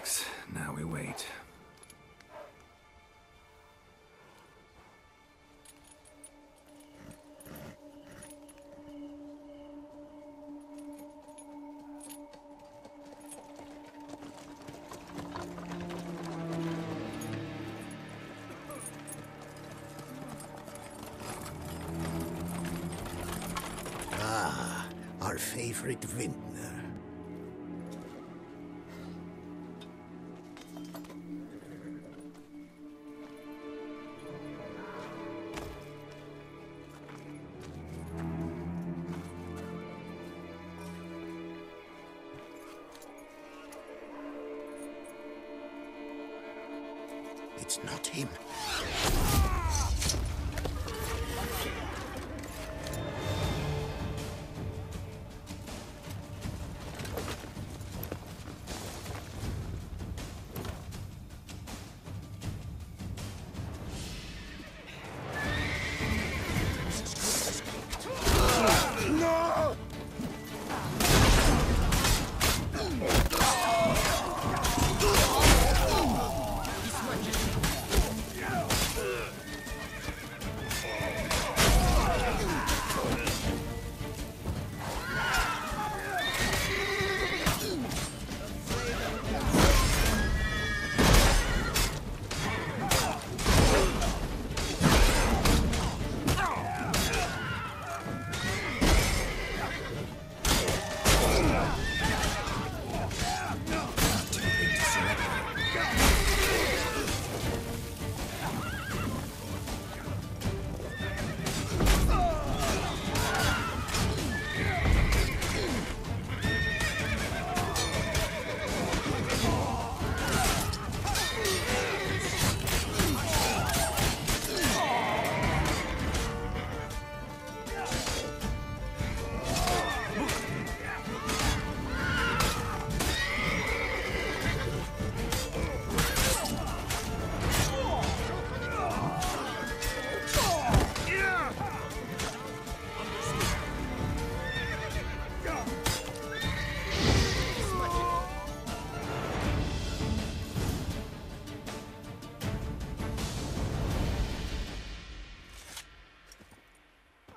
Relax. Now we wait. Ah, our favorite vintner. It's not him.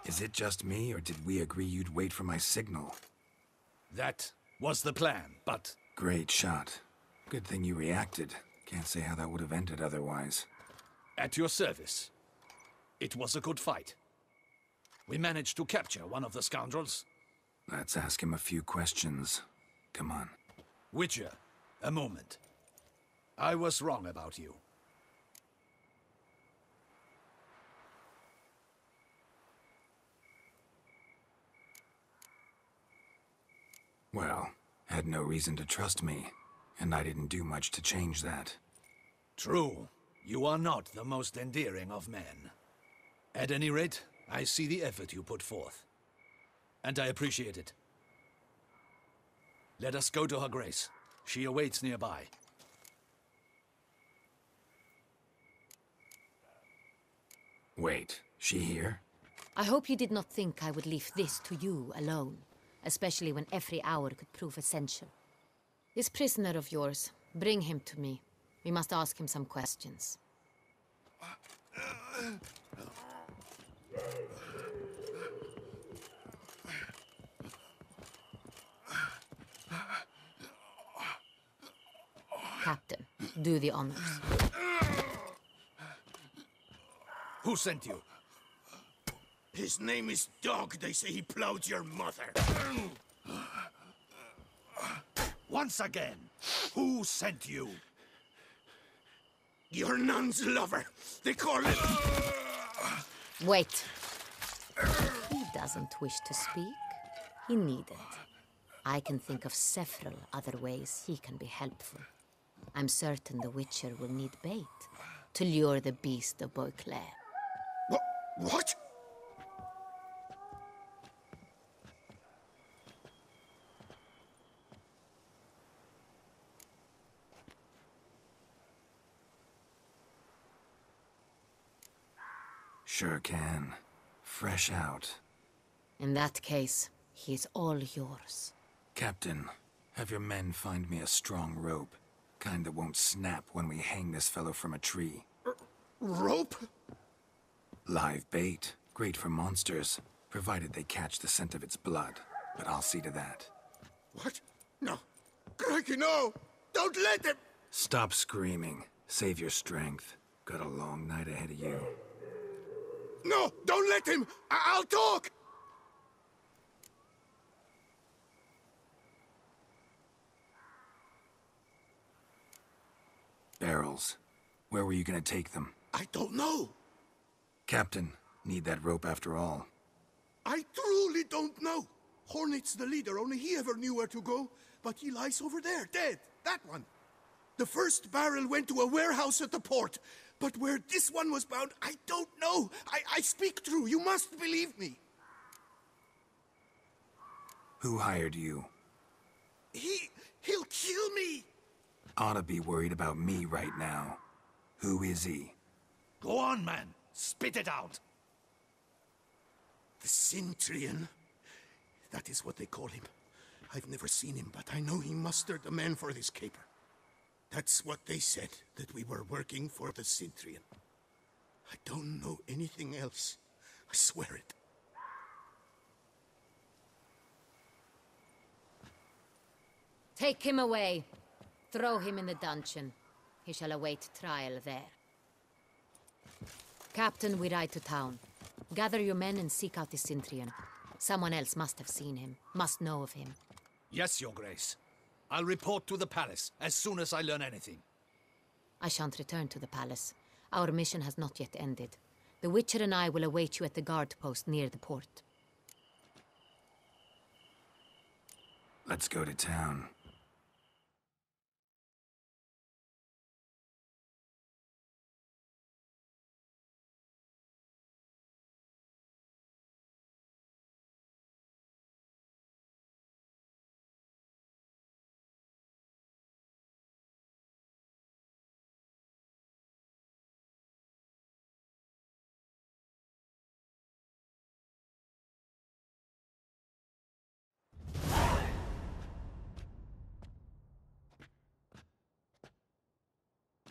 Is it just me, or did we agree you'd wait for my signal? That was the plan, but... Great shot. Good thing you reacted. Can't say how that would have ended otherwise. At your service. It was a good fight. We managed to capture one of the scoundrels. Let's ask him a few questions. Come on. Witcher, a moment. I was wrong about you. Well, had no reason to trust me, and I didn't do much to change that. True. You are not the most endearing of men. At any rate, I see the effort you put forth. And I appreciate it. Let us go to her grace. She awaits nearby. Wait, she here? I hope you did not think I would leave this to you alone, especially when every hour could prove essential. This prisoner of yours, bring him to me. We must ask him some questions. Captain, do the honors. Who sent you? His name is Dog. They say he plowed your mother. Once again, who sent you? Your nun's lover. They call it... Wait. He doesn't wish to speak. He needn't. I can think of several other ways he can be helpful. I'm certain the Witcher will need bait to lure the beast of Beauclair. What? Sure can. Fresh out. In that case, he is all yours. Captain, have your men find me a strong rope. Kind that won't snap when we hang this fellow from a tree. Rope? Live bait. Great for monsters, provided they catch the scent of its blood. But I'll see to that. What? No. Crikey, no! Don't let him! Stop screaming. Save your strength. Got a long night ahead of you. No! Don't let him! I'll talk! Barrels. Where were you gonna take them? I don't know. Captain, need that rope after all. I truly don't know. Hornet's the leader, only he ever knew where to go. But he lies over there, dead. That one. The first barrel went to a warehouse at the port. But where this one was bound, I don't know. I speak true. You must believe me. Who hired you? He'll kill me. Oughta be worried about me right now. Who is he? Go on, man. Spit it out. The Cintrian. That is what they call him. I've never seen him, but I know he mustered the men for this caper. That's what they said, that we were working for the Cintrian. I don't know anything else. I swear it. Take him away. Throw him in the dungeon. He shall await trial there. Captain, we ride to town. Gather your men and seek out the Cintrian. Someone else must have seen him, must know of him. Yes, Your Grace. I'll report to the palace as soon as I learn anything. I shan't return to the palace. Our mission has not yet ended. The Witcher and I will await you at the guard post near the port. Let's go to town.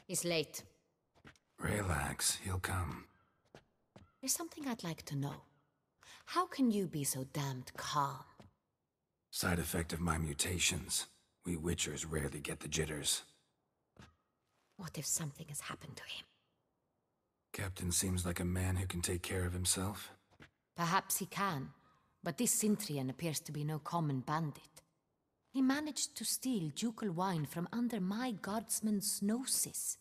He's late. Relax, he'll come. There's something I'd like to know. How can you be so damned calm? Side effect of my mutations. We Witchers rarely get the jitters. What if something has happened to him? Captain seems like a man who can take care of himself. Perhaps he can, but this Cintrian appears to be no common bandit. He managed to steal ducal wine from under my guardsman's noses.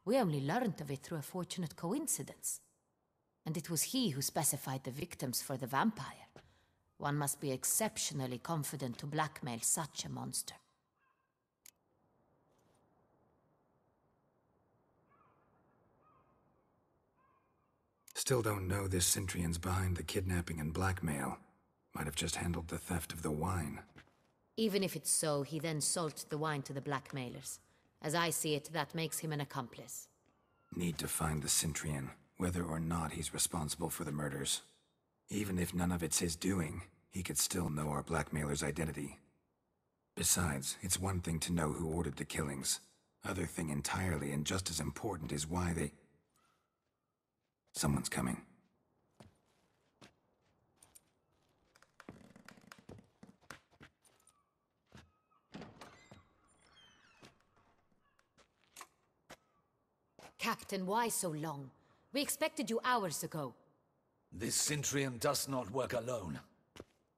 We only learned of it through a fortunate coincidence. And it was he who specified the victims for the vampire. One must be exceptionally confident to blackmail such a monster. Still don't know this Cintrian's behind the kidnapping and blackmail. Might have just handled the theft of the wine. Even if it's so, he then sold the wine to the blackmailers. As I see it, that makes him an accomplice. Need to find the Cintrian, whether or not he's responsible for the murders. Even if none of it's his doing, he could still know our blackmailer's identity. Besides, it's one thing to know who ordered the killings. Other thing entirely, and just as important, is why they... Someone's coming. Captain, why so long? We expected you hours ago. This Cintrian does not work alone.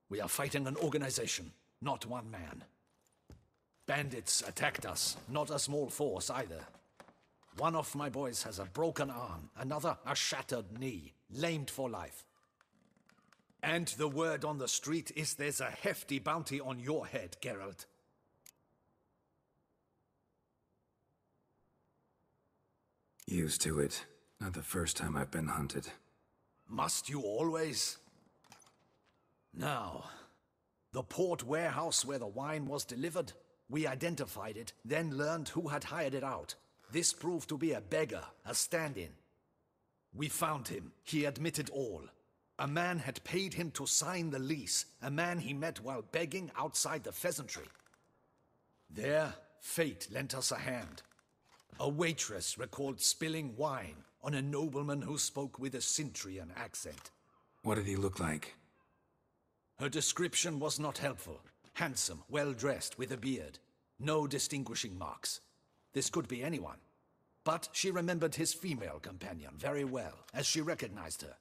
We are fighting an organization, not one man. Bandits attacked us, not a small force either. One of my boys has a broken arm, another a shattered knee, lamed for life. And the word on the street is there's a hefty bounty on your head, Geralt. Used to it. Not the first time I've been hunted. Must you always? Now, the port warehouse where the wine was delivered, we identified it, then learned who had hired it out. This proved to be a beggar, a stand-in. We found him. He admitted all. A man had paid him to sign the lease, a man he met while begging outside the pheasantry. There, fate lent us a hand. A waitress recalled spilling wine on a nobleman who spoke with a Cintrian accent. What did he look like? Her description was not helpful. Handsome, well-dressed, with a beard. No distinguishing marks. This could be anyone. But she remembered his female companion very well, as she recognized her.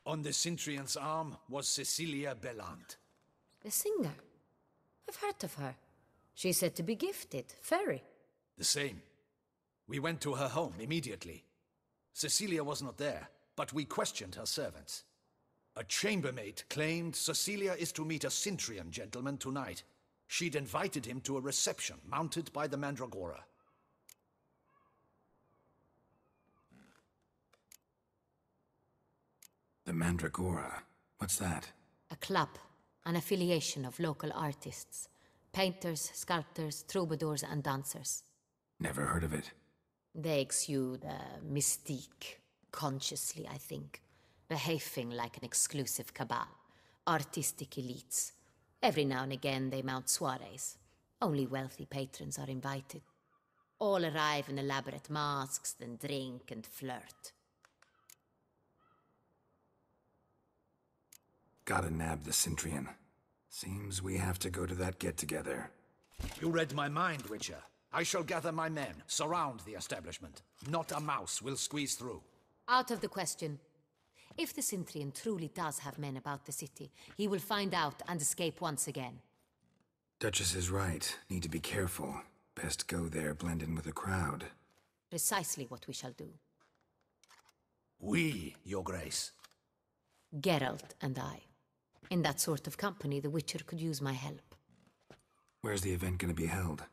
On the Cintrian's arm was Cecilia Bellant. The singer. I've heard of her. She's said to be gifted. Fairy. The same. We went to her home immediately. Cecilia was not there, but we questioned her servants. A chambermaid claimed Cecilia is to meet a Cintrian gentleman tonight. She'd invited him to a reception mounted by the Mandragora. The Mandragora? What's that? A club. An affiliation of local artists. Painters, sculptors, troubadours and dancers. Never heard of it. They exude mystique. Consciously, I think. Behaving like an exclusive cabal. Artistic elites. Every now and again they mount soirees. Only wealthy patrons are invited. All arrive in elaborate masks, then drink and flirt. Gotta nab the Cintrian. Seems we have to go to that get-together. You read my mind, Witcher. I shall gather my men, surround the establishment. Not a mouse will squeeze through. Out of the question. If the Cintrian truly does have men about the city, he will find out and escape once again. Duchess is right. Need to be careful. Best go there, blend in with the crowd. Precisely what we shall do. We, Your Grace. Geralt and I. In that sort of company, the Witcher could use my help. Where's the event gonna be held?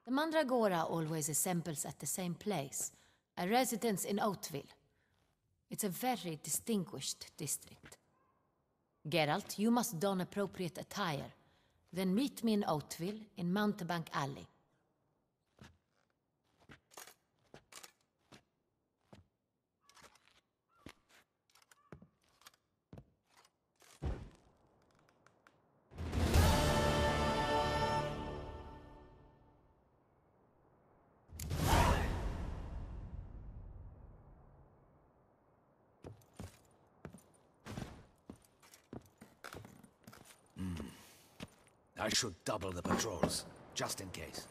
The Mandragora always assembles at the same place, a residence in Oatville. It's a very distinguished district. Geralt, you must don appropriate attire. Then meet me in Oatville, in Mountebank Alley. I should double the patrols, just in case.